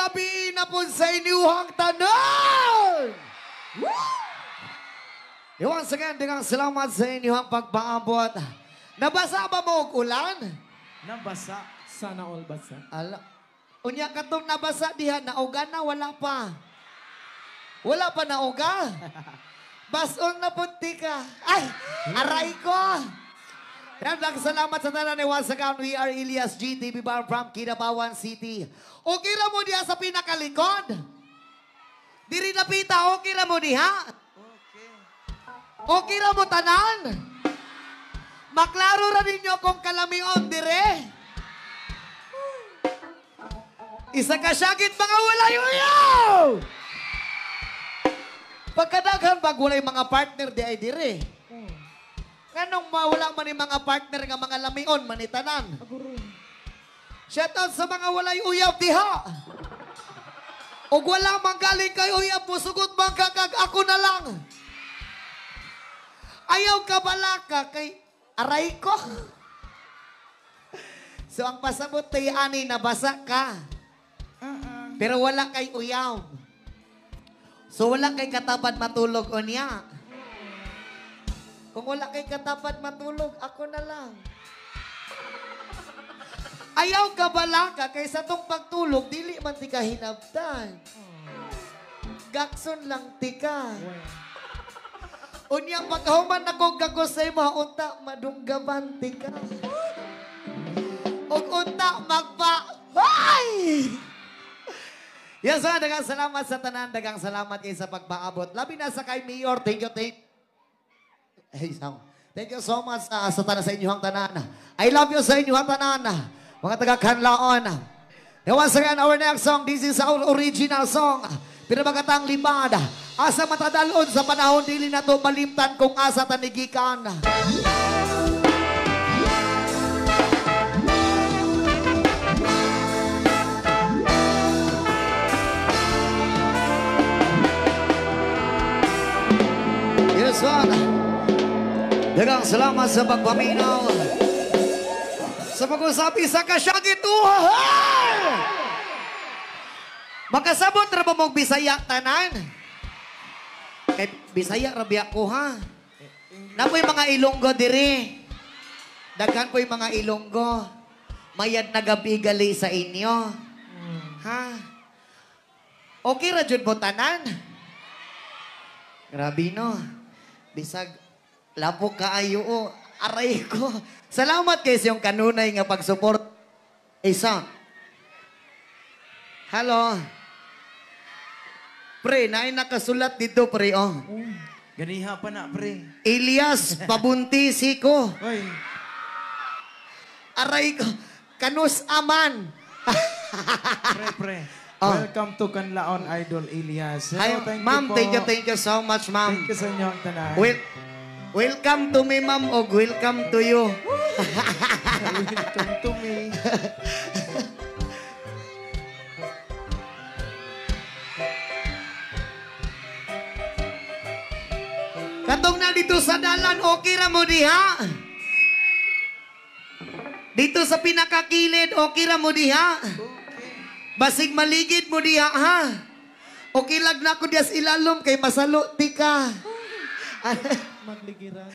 labi na po sa inyong tanan! Once again, dengan salamat sa inyong pagpaabot. Nabasa ba mo og ulan? Nabasa. Sana all basa. Ala. Unya katong nabasa diha, nauga na, wala pa. Wala pa nauga? Bason na punti ka. Ay, aray ko. Salamat sa tanan ni once again, we are Elias GTV Bar from Kinabawan City. Okay ra mo diha sa pinakalikod? Diri napita, okay ra mo diha? Okay ra mo tanan? Maklaro ra ninyo kung kalamion dire. Isa ka syagit mga walayo-yaw! Pagkadaghan pag walay mga partner di ay dire. Nganong mawala man yung mga partner nga mga lamion manitanan. Shoutout sa mga walay uyab diha. Og wala manggaling kay uyab mo, sugod magkakag ako na lang. Ayaw ka balaka kay aray ko. So ang pasabot tay ani nabasa ka. Pero wala kay uyaw. So wala kay katapat matulog o niya. Kung wala kay katapat matulog, ako na lang. Ayaw ka balaka kay sa tong pagtulog, dili man ti ka hinabtan. Gakson lang ti ka. Unyang pagkahuman ako gagosay mo, unta madunggaban ti ka. Og unta magpa... Ay! Yes, dagang salamat sa tanan, dagang salamat kayo sa pagpaabot. Labi na sa kay Mayor, thank you. Thank you so much sa tanan sa inyong tanan. I love you sa inyong tanan, mga taga-Kanlaon. And once again, our next song, this is our original song. Pinabagatang Limad. Asa matadalon sa panahon, dili na to malimtan kung asa tanigikan. Yes, one. Dagang salamat sa pagpaminaw. Sa pag-usapi sa kasyagituhan. Makasabot ra ba mong Bisaya tanan? Kay Bisaya rabi ako ha. Napoy mga Ilonggo diri. Daghan po'y mga Ilonggo. Mayad na gabi gali sa inyo. Ha? Okay ra jud mo tanan? Grabe no. Bisag lapok kaayo o. Aray ko. Salamat kayo sa iyong kanunay nga pag-support. Isa. Hello. Pre, naay nakasulat dito, pre, oh. Ganiha pa na, pre. Elias, pabuntisi ko. Oy. Aray ko. Kanus aman. Pre. Oh. Welcome to Kanlaon Idol Elias. Hi, ma'am, thank you so much, ma'am. Thank you sa inyong tanan. Welcome to me, ma'am, o welcome to you. Welcome to me. Katong na dito sa dalan, okay ra mo diha? Dito sa pinakakilid, okay ra mo diha? Basig maligid mo diha, ha? Okay lang na ako diya sa ilalom kay masalo ti ka. Magligiran.